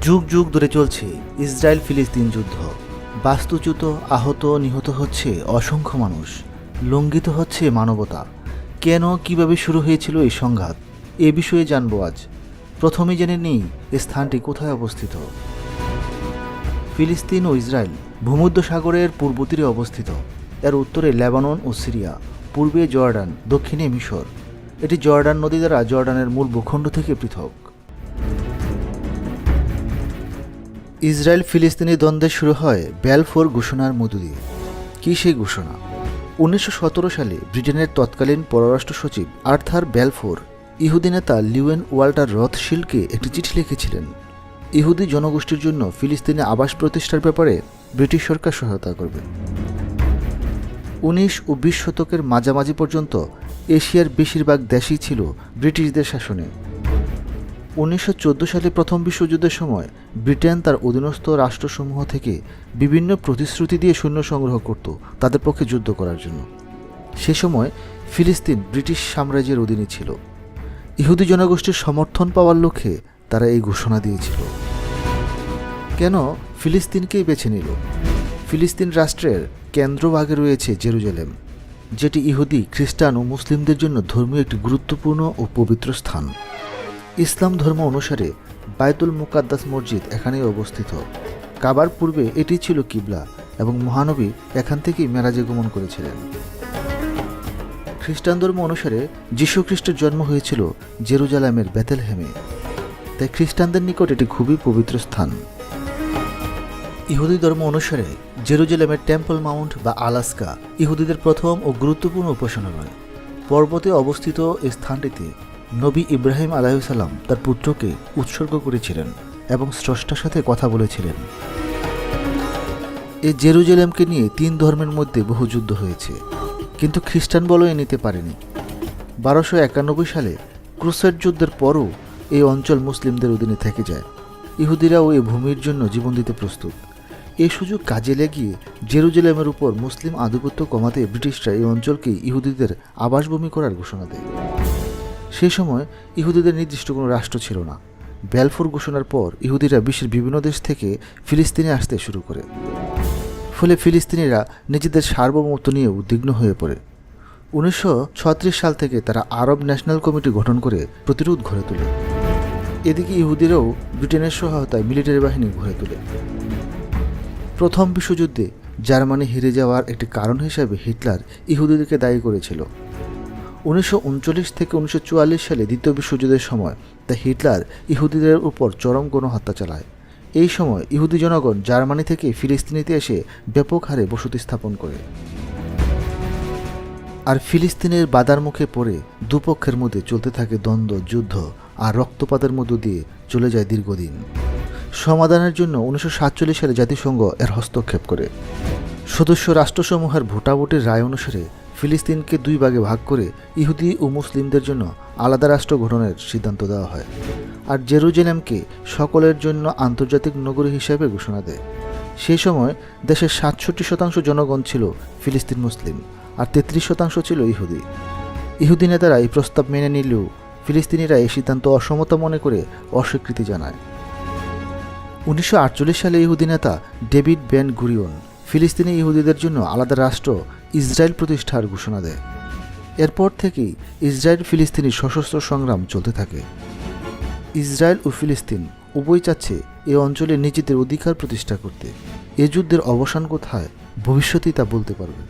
যুগ যুগ ধরে চলছে ইসরায়েল ফিলিস্তিন যুদ্ধ। বাস্তুচ্যুত, আহত, নিহত হচ্ছে অসংখ্য মানুষ, লঙ্ঘিত হচ্ছে মানবতা। কেন, কিভাবে শুরু হয়েছিল এই সংঘাত, এ বিষয়ে জানবো আজ। প্রথমেই জেনে নিই স্থানটি কোথায় অবস্থিত। ফিলিস্তিন ও ইসরায়েল ভূমধ্যসাগরের পূর্ব তীরে অবস্থিত। এর উত্তরে লেবানন ও সিরিয়া, পূর্বে জর্ডান, দক্ষিণে মিশর। এটি জর্ডান নদী দ্বারা জর্ডানের মূল ভূখণ্ড থেকে পৃথক। ইসরায়েল ফিলিস্তিনি দ্বন্দ্ব শুরু হয় ব্যালফোর ঘোষণার মধ্য দিয়ে। কী সেই ঘোষণা? 1917 সালে ব্রিটেনের তৎকালীন পররাষ্ট্র সচিব আর্থার ব্যালফোর ইহুদি নেতা লিওয়েন ওয়াল্টার রথশিল্ডকে একটি চিঠি লিখেছিলেন। ইহুদি জনগোষ্ঠীর জন্য ফিলিস্তিনে আবাস প্রতিষ্ঠার ব্যাপারে ব্রিটিশ সরকার সহায়তা করবে। 19 ও 20 শতকের মাঝামাঝি পর্যন্ত এশিয়ার বেশিরভাগ দেশই ছিল ব্রিটিশদের শাসনে। 1914 সালে প্রথম বিশ্বযুদ্ধের সময় ব্রিটেন তার অধীনস্থ রাষ্ট্রসমূহ থেকে বিভিন্ন প্রতিশ্রুতি দিয়ে সৈন্য সংগ্রহ করত তাদের পক্ষে যুদ্ধ করার জন্য। সে সময় ফিলিস্তিন ব্রিটিশ সাম্রাজ্যের অধীনে ছিল। ইহুদি জনগোষ্ঠীর সমর্থন পাওয়ার লক্ষ্যে তারা এই ঘোষণা দিয়েছিল। কেন ফিলিস্তিনকেই বেছে নিল? ফিলিস্তিন রাষ্ট্রের কেন্দ্রভাগে রয়েছে জেরুজালেম, যেটি ইহুদি, খ্রিস্টান ও মুসলিমদের জন্য ধর্মীয় একটি গুরুত্বপূর্ণ ও পবিত্র স্থান। ইসলাম ধর্ম অনুসারে বায়তুল মুকাদ্দাস মসজিদ এখানেই অবস্থিত। কাবার পূর্বে এটি ছিল কিবলা এবং মহানবী এখান থেকেই মেরাজে গমন করেছিলেন। খ্রিস্টান ধর্ম অনুসারে যীশু খ্রিস্টের জন্ম হয়েছিল জেরুজালেমের বেথেলহেমে, তাই খ্রিস্টানদের নিকট এটি খুবই পবিত্র স্থান। ইহুদি ধর্ম অনুসারে জেরুজালেমের টেম্পল মাউন্ট বা আলাস্কা ইহুদিদের প্রথম ও গুরুত্বপূর্ণ উপাসনালয়। পর্বতে অবস্থিত এই স্থানটিতে নবী ইব্রাহিম আলাইহিসসালাম তার পুত্রকে উৎসর্গ করেছিলেন এবং স্রষ্টার সাথে কথা বলেছিলেন। এই জেরুজালেমকে নিয়ে 3 ধর্মের মধ্যে বহু যুদ্ধ হয়েছে, কিন্তু খ্রিস্টান বলয়ে নিতে পারেনি। 1291 সালে ক্রুসেড যুদ্ধের পরও এই অঞ্চল মুসলিমদের অধীনে থেকে যায়। ইহুদিরাও এই ভূমির জন্য জীবন দিতে প্রস্তুত। এই সুযোগ কাজে লাগিয়ে জেরুজালেমের উপর মুসলিম আধিপত্য কমাতে ব্রিটিশরা এই অঞ্চলকে ইহুদিদের আবাসভূমি করার ঘোষণা দেয়। সে সময় ইহুদিদের নির্দিষ্ট কোনো রাষ্ট্র ছিল না। ব্যালফোর ঘোষণার পর ইহুদিরা বিশ্বের বিভিন্ন দেশ থেকে ফিলিস্তিনে আসতে শুরু করে। ফলে ফিলিস্তিনিরা নিজেদের সার্বভৌমত্ব নিয়ে উদ্বিগ্ন হয়ে পড়ে। 1936 সাল থেকে তারা আরব ন্যাশনাল কমিটি গঠন করে প্রতিরোধ গড়ে তোলে। এদিকে ইহুদিরাও ব্রিটেনের সহায়তায় মিলিটারি বাহিনী গড়ে তোলে। প্রথম বিশ্বযুদ্ধে জার্মানি হেরে যাওয়ার একটি কারণ হিসাবে হিটলার ইহুদিদেরকে দায়ী করেছিল। 1939 থেকে 1944 সালে দ্বিতীয় বিশ্বযুদ্ধের সময় হিটলার ইহুদিদের উপর চরম গণহত্যা চালায়। এই সময় ইহুদি জনগণ জার্মানি থেকে ফিলিস্তিনিতে এসে ব্যাপক হারে বসতি স্থাপন করে। আর ফিলিস্তিনের বাধার মুখে পড়ে দুপক্ষের মধ্যে চলতে থাকে দ্বন্দ্ব, যুদ্ধ আর রক্তপাতের মধ্য দিয়ে চলে যায় দীর্ঘদিন। সমাধানের জন্য 1947 সালে জাতিসংঘ এর হস্তক্ষেপ করে। সদস্য রাষ্ট্রসমূহের ভোটাভুটির রায় অনুসারে ফিলিস্তিনকে 2 ভাগে ভাগ করে ইহুদি ও মুসলিমদের জন্য আলাদা রাষ্ট্র গঠনের সিদ্ধান্ত দেওয়া হয়, আর জেরুজালেমকে সকলের জন্য আন্তর্জাতিক নগরী হিসেবে ঘোষণা দেয়। সেই সময় দেশের 67% জনগণ ছিল ফিলিস্তিন মুসলিম, আর 33% ছিল ইহুদি। ইহুদি নেতারা এই প্রস্তাব মেনে নিলেও ফিলিস্তিনিরা এই সিদ্ধান্ত অসম্মত মনে করে অস্বীকৃতি জানায়। 1948 সালে ইহুদি নেতা ডেভিড বেন গুরিয়ন ফিলিস্তিনি ইহুদিদের জন্য আলাদা রাষ্ট্র ইসরায়েল প্রতিষ্ঠার ঘোষণা দেয়। এরপর থেকেই ইসরায়েল ফিলিস্তিনি সশস্ত্র সংগ্রাম চলতে থাকে। ইসরায়েল ও ফিলিস্তিন উভয় চাচ্ছে এই অঞ্চলে নিজেদের অধিকার প্রতিষ্ঠা করতে। এ যুদ্ধের অবসান কোথায়, ভবিষ্যতেই তা বলতে পারবে।